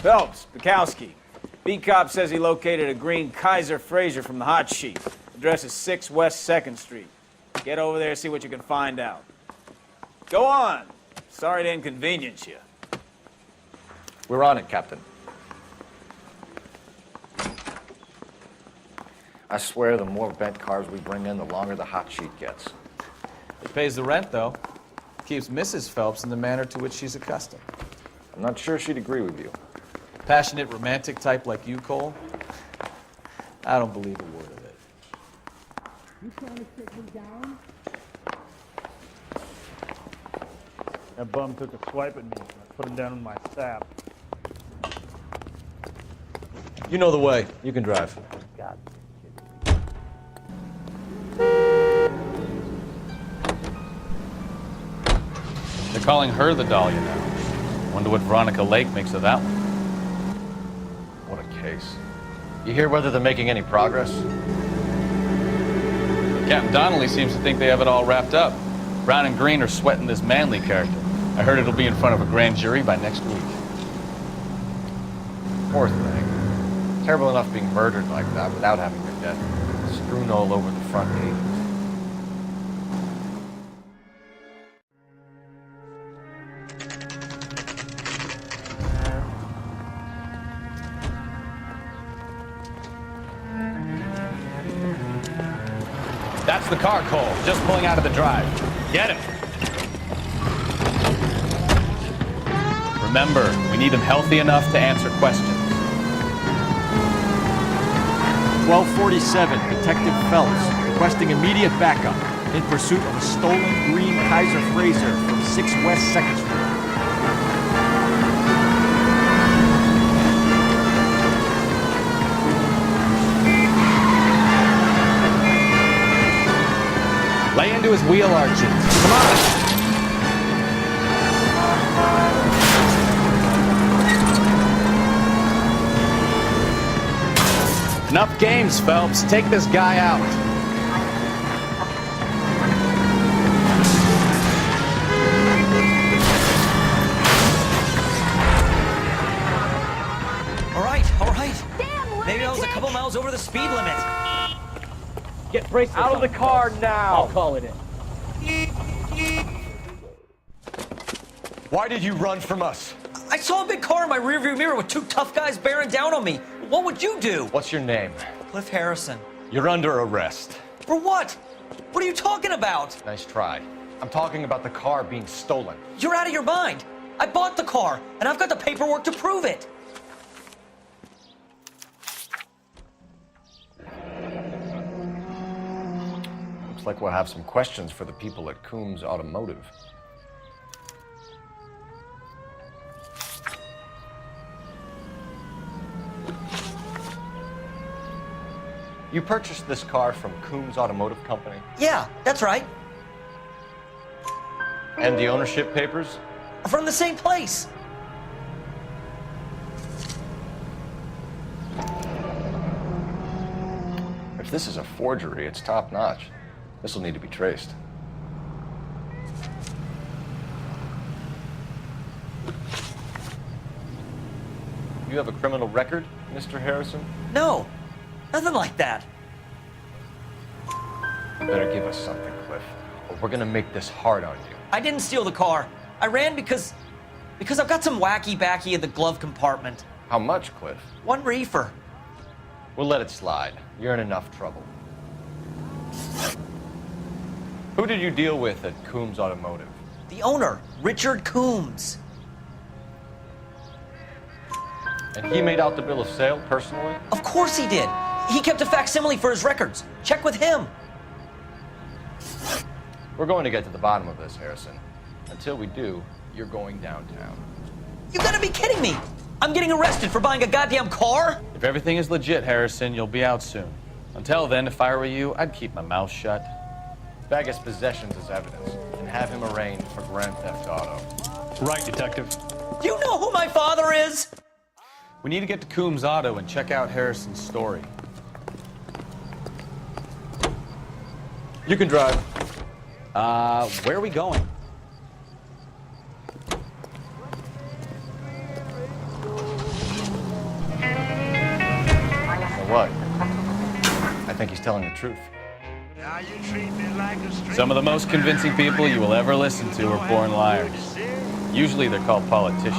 Phelps, Bukowski. B-Cop says he located a green Kaiser Fraser from the hot sheet. Address is 6 West 2nd Street. Get over there, see what you can find out. Go on. Sorry to inconvenience you. We're on it, Captain. I swear the more bent cars we bring in, the longer the hot sheet gets. It pays the rent, though. Keeps Mrs. Phelps in the manner to which she's accustomed. I'm not sure she'd agree with you. Passionate, romantic type like you, Cole? I don't believe a word of it. You trying to take me down? That bum took a swipe at me. I put him down in my sap. You know the way. You can drive. God. They're calling her the Dahlia now. Wonder what Veronica Lake makes of that one. What a case. You hear whether they're making any progress? Captain Donnelly seems to think they have it all wrapped up. Brown and Green are sweating this Manley character. I heard it'll be in front of a grand jury by next week. Poor thing. Terrible enough being murdered like that without having her death strewn all over the front pages. That's the car, Cole. Just pulling out of the drive. Get him. Remember, we need him healthy enough to answer questions. 1247, Detective Phelps, requesting immediate backup in pursuit of a stolen green Kaiser Fraser from 6 West 2nd Street. Lay into his wheel arches. Come on! Enough games, Phelps. Take this guy out. All right. Damn, Maybe I was a couple miles over the speed limit. Get bracelets Out of the car now! I'll call it in. Why did you run from us? I saw a big car in my rearview mirror with two tough guys bearing down on me. What would you do? What's your name? Cliff Harrison. You're under arrest. For what? What are you talking about? Nice try. I'm talking about the car being stolen. You're out of your mind. I bought the car, and I've got the paperwork to prove it. Looks like we'll have some questions for the people at Coombs Automotive. You purchased this car from Coombs Automotive Company? Yeah, that's right. And the ownership papers? From the same place. If this is a forgery, it's top-notch. This will need to be traced. You have a criminal record, Mr. Harrison? No, nothing like that. You better give us something, Cliff, or we're gonna make this hard on you. I didn't steal the car. I ran because I've got some wacky backy in the glove compartment. How much, Cliff? 1 reefer. We'll let it slide. You're in enough trouble. Who did you deal with at Coombs Automotive? The owner, Richard Coombs. And he made out the bill of sale personally? Of course he did. He kept a facsimile for his records. Check with him. We're going to get to the bottom of this, Harrison. Until we do, you're going downtown. You gotta be kidding me. I'm getting arrested for buying a goddamn car? If everything is legit, Harrison, you'll be out soon. Until then, if I were you, I'd keep my mouth shut. Bag his possessions as evidence and have him arraigned for grand theft auto. Right, Detective. Do you know who my father is? We need to get to Coombs Auto and check out Harrison's story. You can drive. Where are we going? think he's telling the truth? Some of the most convincing people you will ever listen to are born liars. Usually they're called politicians.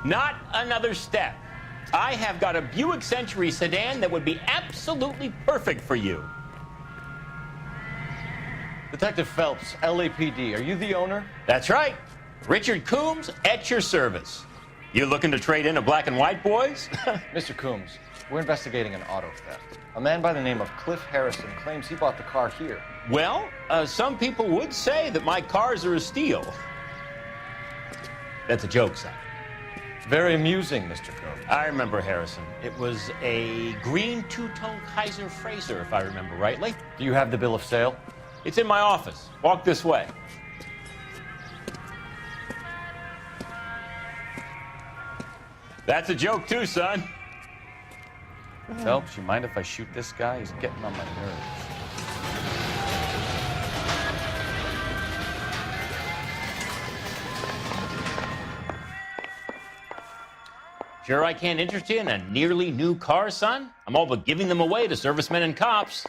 Not another step. I have got a Buick Century sedan that would be absolutely perfect for you. Detective Phelps, LAPD, are you the owner? That's right. Richard Coombs at your service. You looking to trade in a black and white, boys? Mr. Coombs, we're investigating an auto theft. A man by the name of Cliff Harrison claims he bought the car here. Well, some people would say that my cars are a steal. That's a joke, son. Very amusing, Mr. Coombs. I remember Harrison. It was a green two-tone Kaiser Frazer, if I remember rightly. Do you have the bill of sale? It's in my office. Walk this way. That's a joke too, son. Phelps, you mind if I shoot this guy? He's getting on my nerves. Sure I can't interest you in a nearly new car, son? I'm all but giving them away to servicemen and cops.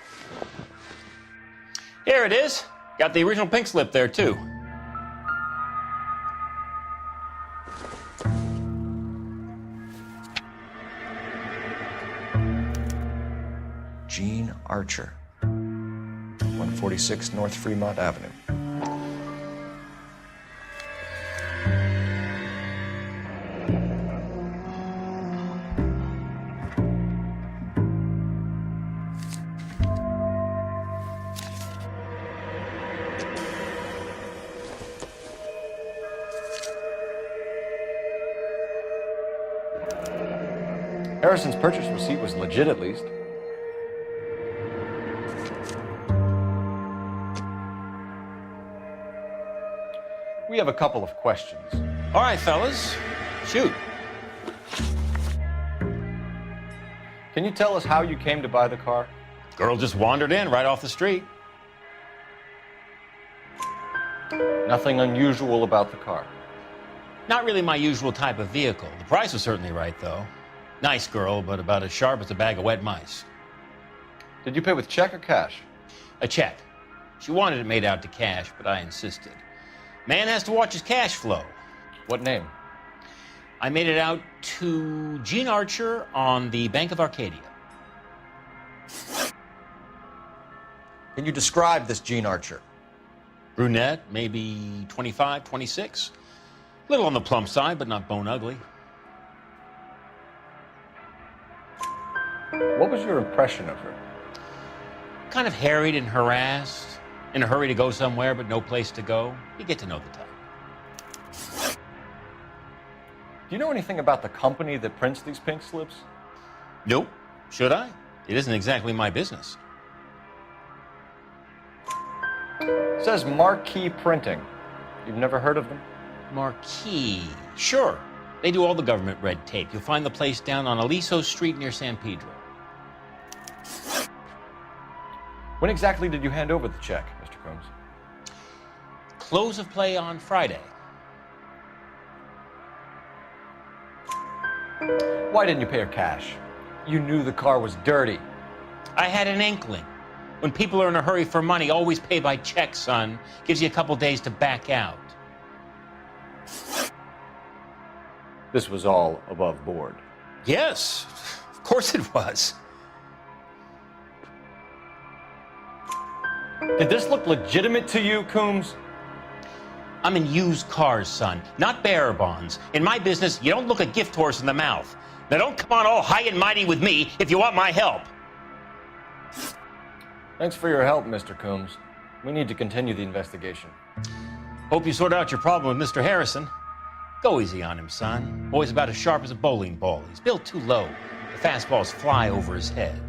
Here it is. Got the original pink slip there, too. Gene Archer, 146 North Fremont Avenue. Harrison's purchase receipt was legit, at least. We have a couple of questions. All right, fellas. Shoot. Can you tell us how you came to buy the car? Girl just wandered in right off the street. Nothing unusual about the car. Not really my usual type of vehicle. The price was certainly right, though. Nice girl, but about as sharp as a bag of wet mice. Did you pay with check or cash? A check. She wanted it made out to cash, but I insisted. Man has to watch his cash flow. What name? I made it out to Gene Archer on the Bank of Arcadia. Can you describe this Gene Archer? Brunette, maybe 25, 26. Little on the plump side, but not bone ugly. What was your impression of her? Kind of harried and harassed. In a hurry to go somewhere, but no place to go. You get to know the type. Do you know anything about the company that prints these pink slips? Nope. Should I? It isn't exactly my business. It says Marquee Printing. You've never heard of them? Marquee. Sure. They do all the government red tape. You'll find the place down on Aliso Street near San Pedro. When exactly did you hand over the check, Mr. Coombs? Close of play on Friday. Why didn't you pay her cash? You knew the car was dirty. I had an inkling. When people are in a hurry for money, always pay by check, son. Gives you a couple days to back out. This was all above board. Yes, of course it was. Did this look legitimate to you, Coombs? I'm in used cars, son, not bearer bonds. In my business, you don't look a gift horse in the mouth. Now don't come on all high and mighty with me if you want my help. Thanks for your help, Mr. Coombs. We need to continue the investigation. Hope you sort out your problem with Mr. Harrison. Go easy on him, son. Boy's about as sharp as a bowling ball. He's built too low. The fastballs fly over his head.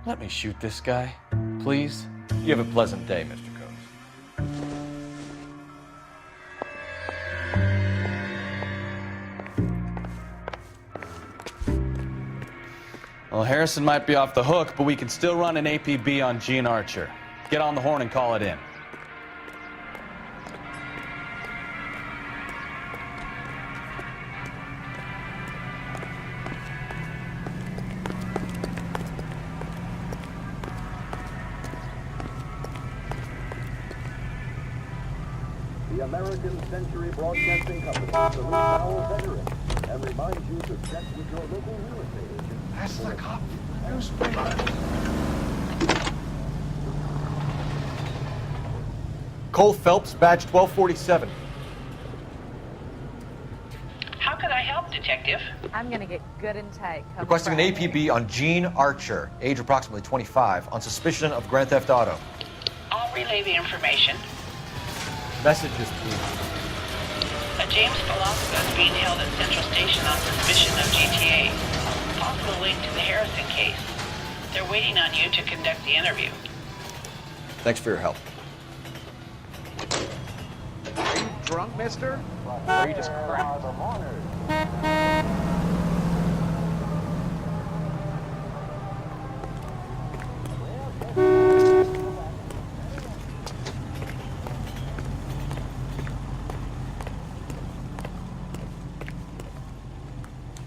Let me shoot this guy, please. You have a pleasant day, Mr. Coombs. Well, Harrison might be off the hook, but we can still run an APB on Gene Archer. Get on the horn and call it in. The American Century Broadcasting Company salutes our veterans and reminds you to check with your local real estate agent. That's the cop. Cole Phelps, badge 1247. How can I help, Detective? I'm gonna get good and tight. Come Requesting an Friday. APB on Gene Archer, age approximately 25, on suspicion of Grand Theft Auto. I'll relay the information. Messages, please. A James Velasco is being held at Central Station on suspicion of GTA. Possible link to the Harrison case. They're waiting on you to conduct the interview. Thanks for your help. Are you drunk, mister? Or are you just cracked?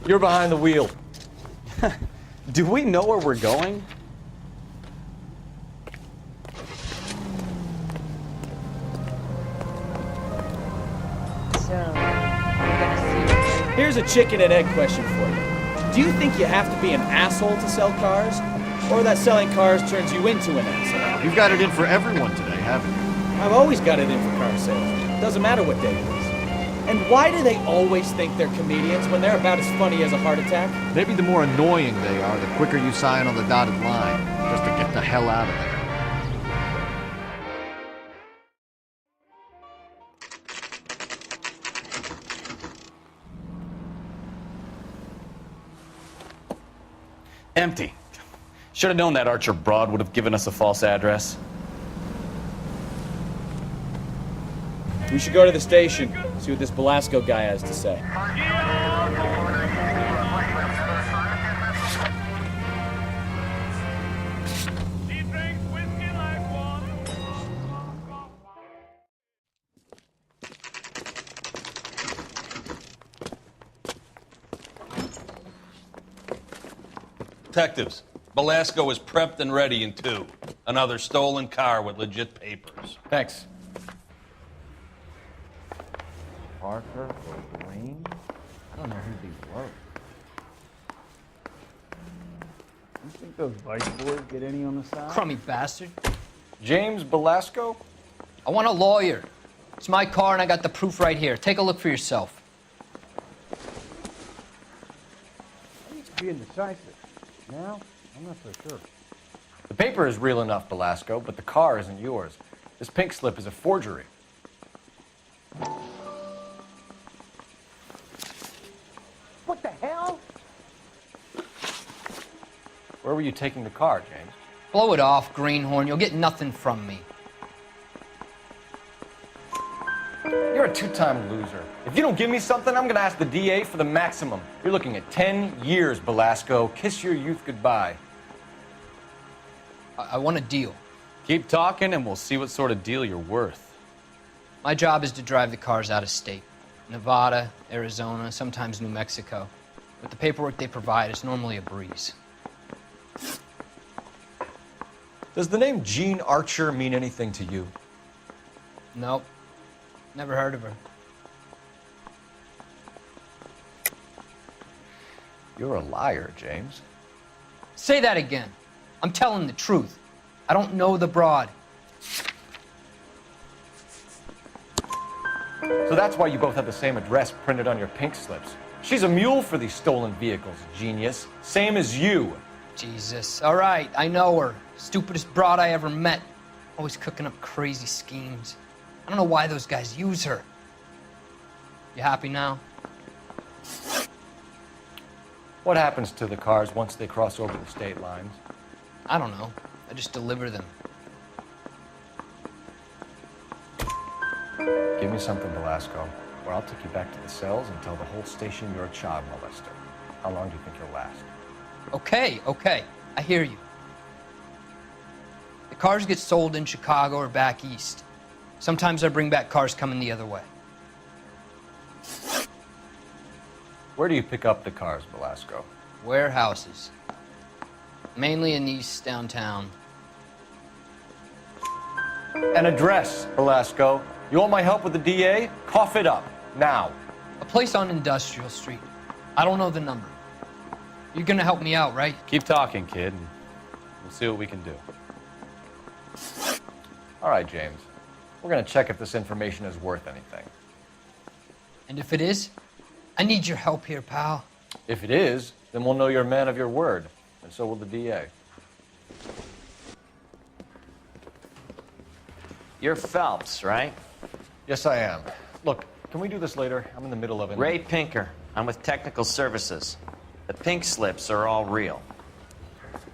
You're behind the wheel. Do we know where we're going? So, we're gonna see. Here's a chicken and egg question for you. Do you think you have to be an asshole to sell cars? Or that selling cars turns you into an asshole? You've got it in for everyone today, haven't you? I've always got it in for car sales. Doesn't matter what day it is. And why do they always think they're comedians when they're about as funny as a heart attack? Maybe the more annoying they are, the quicker you sign on the dotted line, just to get the hell out of there. Empty. Should have known that Archer broad would have given us a false address. We should go to the station, see what this Velasco guy has to say. Detectives, Velasco is prepped and ready in 2. Another stolen car with legit papers. Thanks. Parker or Green? I don't know who these were. You think those Vice boys get any on the side? Crummy bastard. James Velasco? I want a lawyer. It's my car and I got the proof right here. Take a look for yourself. He's being decisive. Now, I'm not so sure. The paper is real enough, Velasco, but the car isn't yours. This pink slip is a forgery. What the hell? Where were you taking the car, James? Blow it off, greenhorn. You'll get nothing from me. You're a two-time loser. If you don't give me something, I'm gonna ask the DA for the maximum. You're looking at 10 years, Velasco. Kiss your youth goodbye. I want a deal. Keep talking and we'll see what sort of deal you're worth. My job is to drive the cars out of state. Nevada, Arizona, sometimes New Mexico. With the paperwork they provide, it's normally a breeze. Does the name Gene Archer mean anything to you? Nope. Never heard of her. You're a liar, James. Say that again. I'm telling the truth. I don't know the broad. So that's why you both have the same address printed on your pink slips. She's a mule for these stolen vehicles, genius. Same as you. Jesus. All right, I know her. Stupidest broad I ever met. Always cooking up crazy schemes. I don't know why those guys use her. You happy now? What happens to the cars once they cross over the state lines? I don't know. I just deliver them. Give me something, Velasco, or I'll take you back to the cells and tell the whole station you're a child molester. How long do you think you'll last? Okay, I hear you. The cars get sold in Chicago or back east. Sometimes I bring back cars coming the other way. Where do you pick up the cars, Belasco? Warehouses. Mainly in East downtown. An address, Belasco. You want my help with the DA? Cough it up, now. A place on Industrial Street. I don't know the number. You're gonna help me out, right? Keep talking, kid, and we'll see what we can do. All right, James. We're gonna check if this information is worth anything. And if it is, I need your help here, pal. If it is, then we'll know you're a man of your word, and so will the DA. You're Phelps, right? Yes, I am. Look, can we do this later? I'm in the middle of it. Ray Pinker. I'm with Technical Services. The pink slips are all real.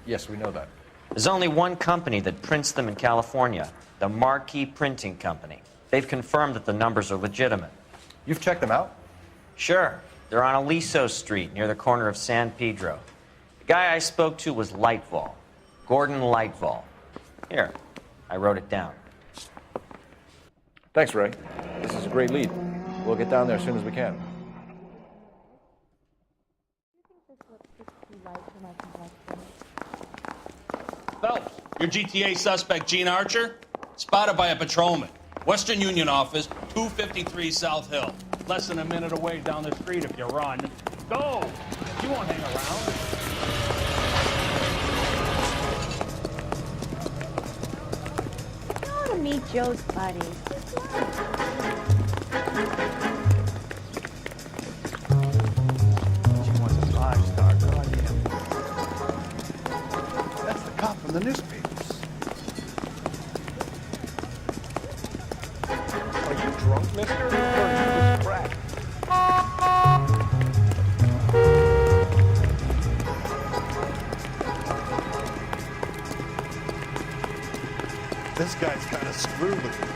Yes, we know that. There's only one company that prints them in California, the Marquee Printing Company. They've confirmed that the numbers are legitimate. You've checked them out? Sure. They're on Aliso Street, near the corner of San Pedro. The guy I spoke to was Lightval. Gordon Lightval. Here, I wrote it down. Thanks, Ray. This is a great lead. We'll get down there as soon as we can. Phelps, your GTA suspect, Gene Archer, spotted by a patrolman. Western Union office, 253 South Hill. Less than a minute away down the street if you run. Go! You won't hang around. I want to meet Joe's buddy. She wants a 5-star. Good on him. That's the cop from the newspapers. Are you drunk, mister? Or are you just crack? This guy's kind of screwed with me.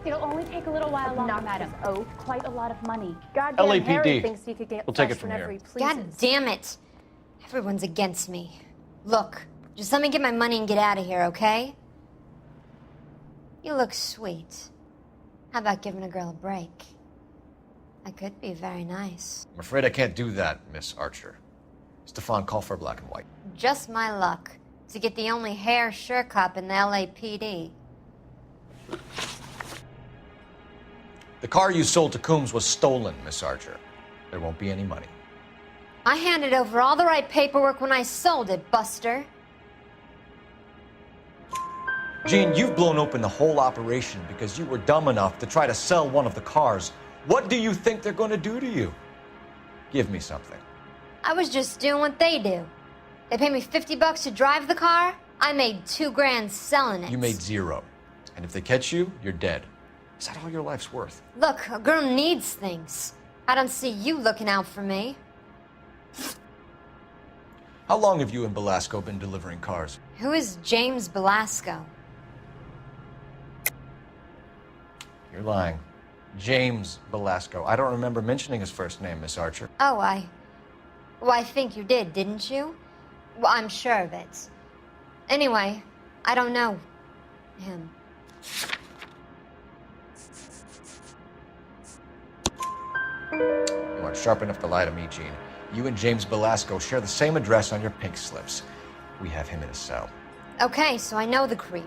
It'll only take a little while longer, madam. Oh, quite a lot of money. Goddamn LAPD. Harry thinks he could get We'll take it fresh from whenever here. he pleases. God damn it. Everyone's against me. Look, just let me get my money and get out of here, okay? You look sweet. How about giving a girl a break? I could be very nice. I'm afraid I can't do that, Miss Archer. Stefan, call for black and white. Just my luck to get the only hair sure cop in the LAPD. The car you sold to Coombs was stolen, Miss Archer. There won't be any money. I handed over all the right paperwork when I sold it, Buster. Gene, you've blown open the whole operation because you were dumb enough to try to sell one of the cars. What do you think they're going to do to you? Give me something. I was just doing what they do. They paid me $50 to drive the car. I made $2 grand selling it. You made $0. And if they catch you, you're dead. Is that all your life's worth? Look, a girl needs things. I don't see you looking out for me. How long have you and Belasco been delivering cars? Who is James Belasco? You're lying. James Belasco. I don't remember mentioning his first name, Miss Archer. Oh, well, I think you did, didn't you? Well, I'm sure of it. Anyway, I don't know him. You aren't sharp enough to lie to me, Gene. You and James Belasco share the same address on your pink slips. We have him in a cell. Okay, so I know the creep.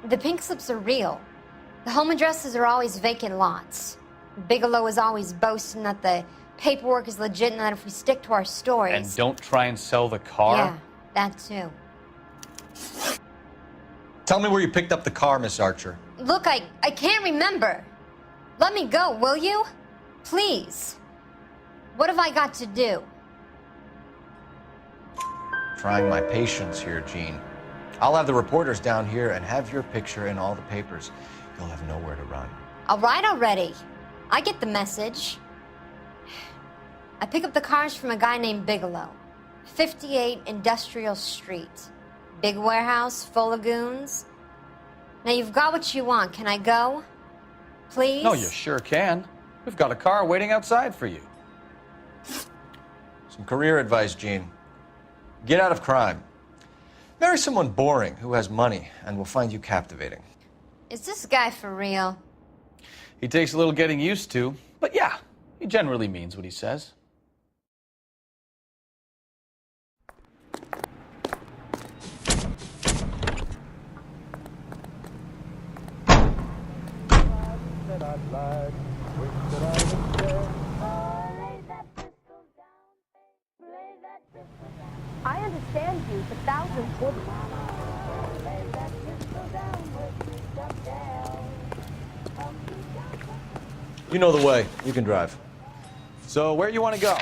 The pink slips are real. The home addresses are always vacant lots. Bigelow is always boasting that the paperwork is legit and that if we stick to our stories... And don't try and sell the car? Yeah, that too. Tell me where you picked up the car, Miss Archer. Look, I can't remember. Let me go, will you? Please. What have I got to do? Trying my patience here, Gene. I'll have the reporters down here and have your picture in all the papers. You'll have nowhere to run. All right already. I get the message. I pick up the cars from a guy named Bigelow. 58 Industrial Street. Big warehouse full of goons. Now you've got what you want. Can I go? Please? No, you sure can. We've got a car waiting outside for you. Some career advice, Gene. Get out of crime. Marry someone boring who has money and will find you captivating. Is this guy for real? He takes a little getting used to, but yeah, he generally means what he says. I understand you, but thousands wouldn't. You know the way. You can drive. So where you want to go?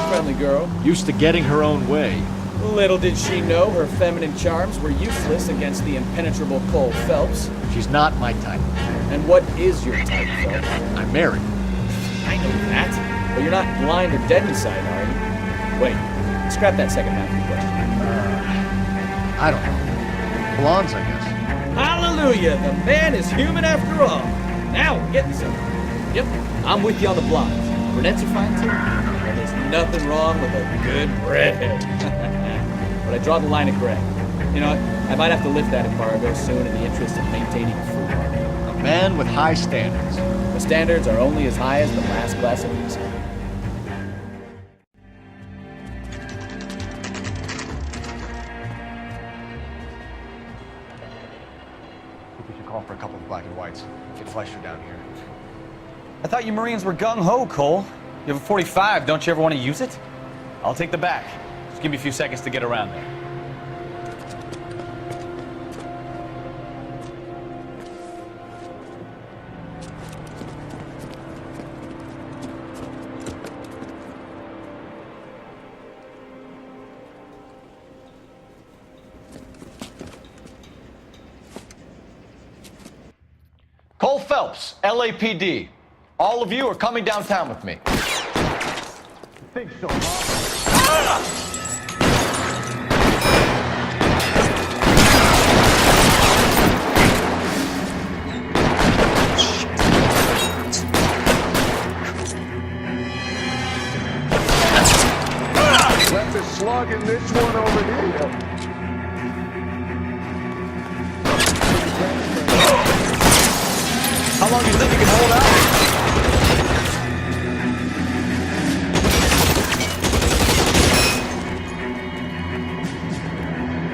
Friendly girl. Used to getting her own way. Little did she know her feminine charms were useless against the impenetrable Cole Phelps. She's not my type. And what is your type, Phelps? I'm married. I know that. But you're not blind or dead inside, are you? Wait, scrap that second half of the question. I don't know. Blondes, I guess. Hallelujah! The man is human after all. Now we're getting somewhere. Yep, I'm with you on the blondes. Brunettes are fine too. Well, there's nothing wrong with a good redhead. But I draw the line at gray. You know, I might have to lift that embargo soon in the interest of maintaining a fruit market. A man with high standards. The standards are only as high as the last glass of whiskey. I think we should call for a couple of black and whites. Get Fleischer down here. I thought you Marines were gung-ho, Cole. You have a 45, don't you ever want to use it? I'll take the back. Just give me a few seconds to get around there. Cole Phelps, LAPD. All of you are coming downtown with me. Think so, huh? Left a slug in this one over here. How long do you think you can hold out?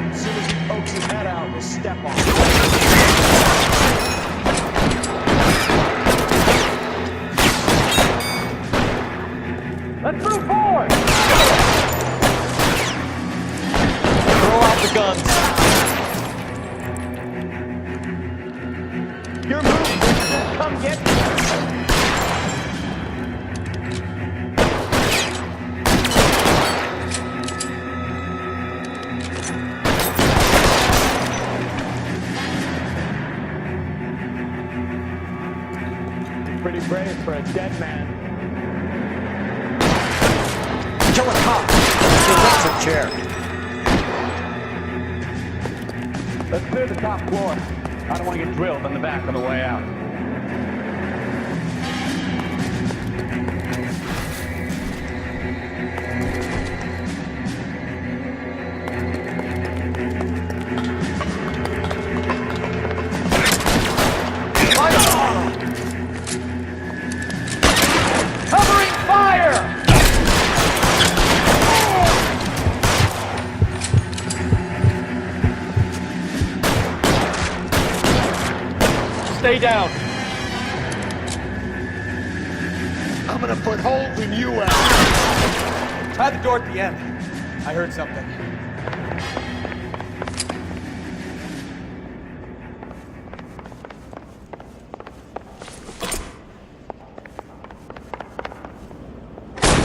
As soon as he pokes his head out, we'll step on him. Let's move forward! Throw out the guns. Your move, come get me! Pretty brave for a dead man. Kill a cop. He wants a chair. Let's clear the top floor. I don't want to get drilled on the back on the way out. Covering fire! Stay down. I'm gonna put holes in you out. Try the door at the end. I heard something.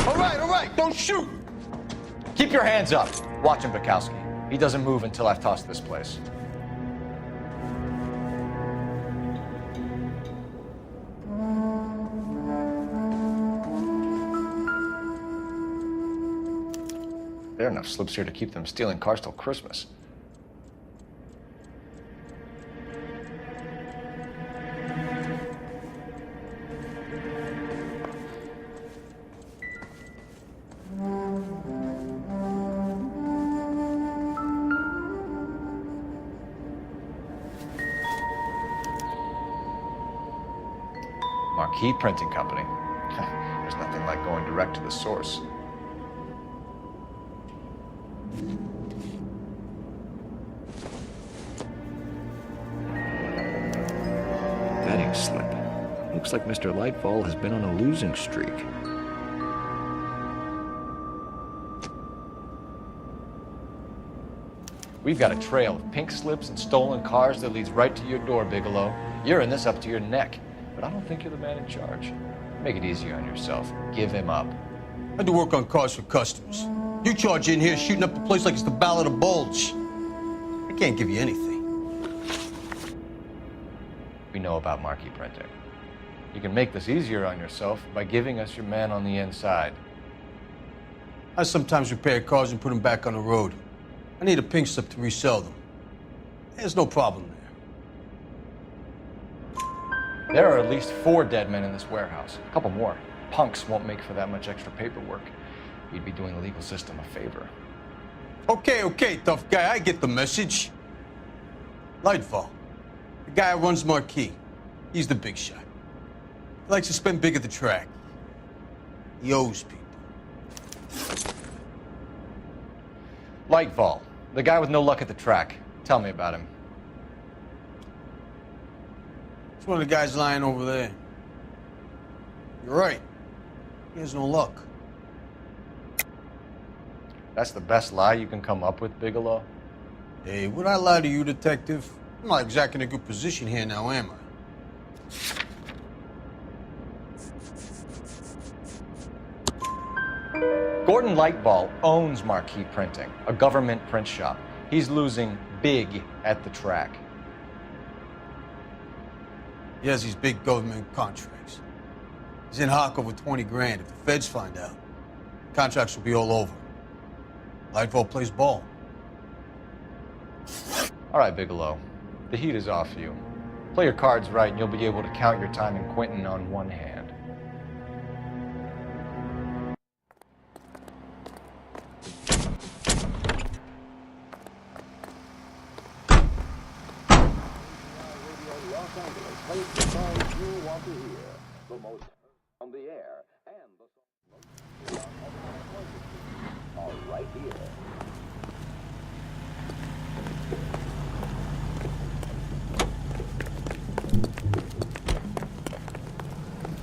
All right, don't shoot. Keep your hands up. Watch him, Bukowski. He doesn't move until I've tossed this place. There are enough slips here to keep them stealing cars till Christmas. Marquee Printing Company. There's nothing like going direct to the source. Betting slip. Looks like Mr. Lightfall has been on a losing streak. We've got a trail of pink slips and stolen cars that leads right to your door, Bigelow. You're in this up to your neck, but I don't think you're the man in charge. Make it easier on yourself. Give him up. I do work on cars for customers. You charge in here shooting up the place like it's the Ballad of Bulge. I can't give you anything. We know about Marquee Printing. You can make this easier on yourself by giving us your man on the inside. I sometimes repair cars and put them back on the road. I need a pink slip to resell them. There's no problem there. There are at least 4 dead men in this warehouse. A couple more. Punks won't make for that much extra paperwork. We'd be doing the legal system a favor. Okay, tough guy. I get the message. Lightfall. The guy who runs Marquee. He's the big shot. He likes to spend big at the track. He owes people. Lightfall. The guy with no luck at the track. Tell me about him. It's one of the guys lying over there. You're right. He has no luck. That's the best lie you can come up with, Bigelow? Hey, would I lie to you, detective? I'm not exactly in a good position here now, am I? Gordon Lightfall owns Marquee Printing, a government print shop. He's losing big at the track. He has these big government contracts. He's in hock over 20 grand. If the feds find out, contracts will be all over. Lightfall plays ball. All right, Bigelow. The heat is off you. Play your cards right and you'll be able to count your time in Quentin on one hand. Plays the songs you want to hear. The most on the air and the songs are right here.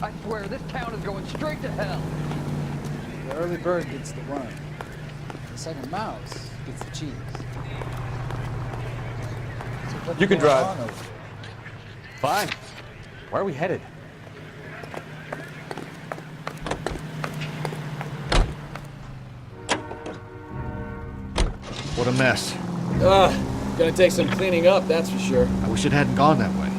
I swear, this town is going straight to hell. The early bird gets the worm. The second mouse gets the cheese. So You can drive. Fine. Where are we headed? What a mess. Gonna take some cleaning up, that's for sure. I wish it hadn't gone that way.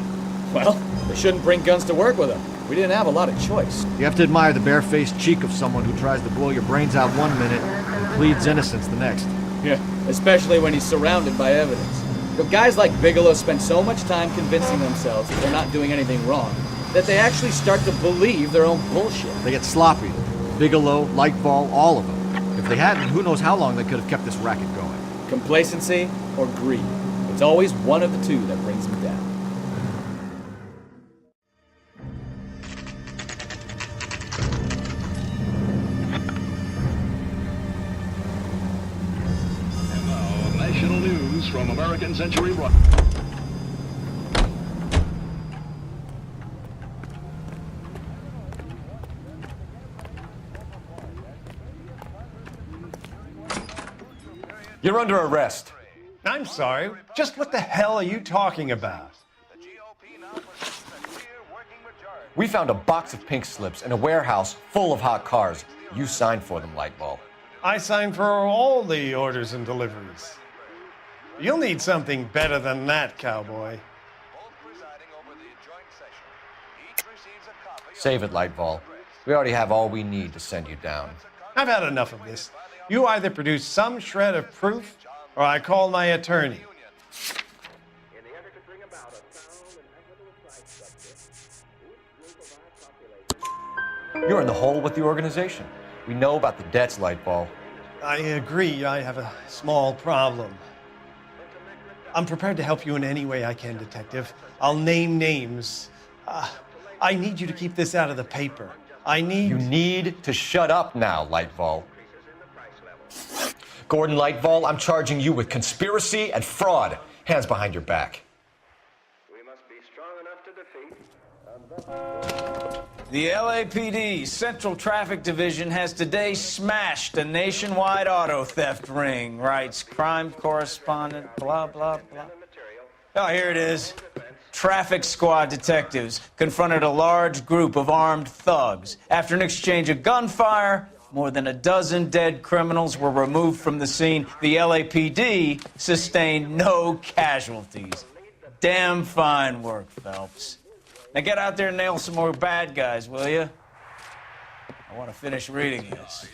Well, they shouldn't bring guns to work with them. We didn't have a lot of choice. You have to admire the barefaced cheek of someone who tries to blow your brains out one minute and pleads innocence the next. Yeah, especially when he's surrounded by evidence. But guys like Bigelow spend so much time convincing themselves that they're not doing anything wrong that they actually start to believe their own bullshit. They get sloppy. Bigelow, Lightfall, all of them. If they hadn't, who knows how long they could have kept this racket going. Complacency or greed. It's always one of the two that brings them down. And now, national news from American Century Rock. You're under arrest. I'm sorry. Just what the hell are you talking about? We found a box of pink slips in a warehouse full of hot cars. You signed for them, Lightball. I signed for all the orders and deliveries. You'll need something better than that, cowboy. Save it, Lightball. We already have all we need to send you down. I've had enough of this. You either produce some shred of proof, or I call my attorney. You're in the hole with the organization. We know about the debts, Lightball. I agree, I have a small problem. I'm prepared to help you in any way I can, Detective. I'll name names. I need you to keep this out of the paper. You need to shut up now, Lightball. Gordon Lightball, I'm charging you with conspiracy and fraud. Hands behind your back. The LAPD Central Traffic Division has today smashed a nationwide auto theft ring, writes crime correspondent, blah, blah, blah. Oh, here it is. Traffic squad detectives confronted a large group of armed thugs. After an exchange of gunfire, more than a dozen dead criminals were removed from the scene. The LAPD sustained no casualties. Damn fine work, Phelps. Now get out there and nail some more bad guys, will you? I want to finish reading this.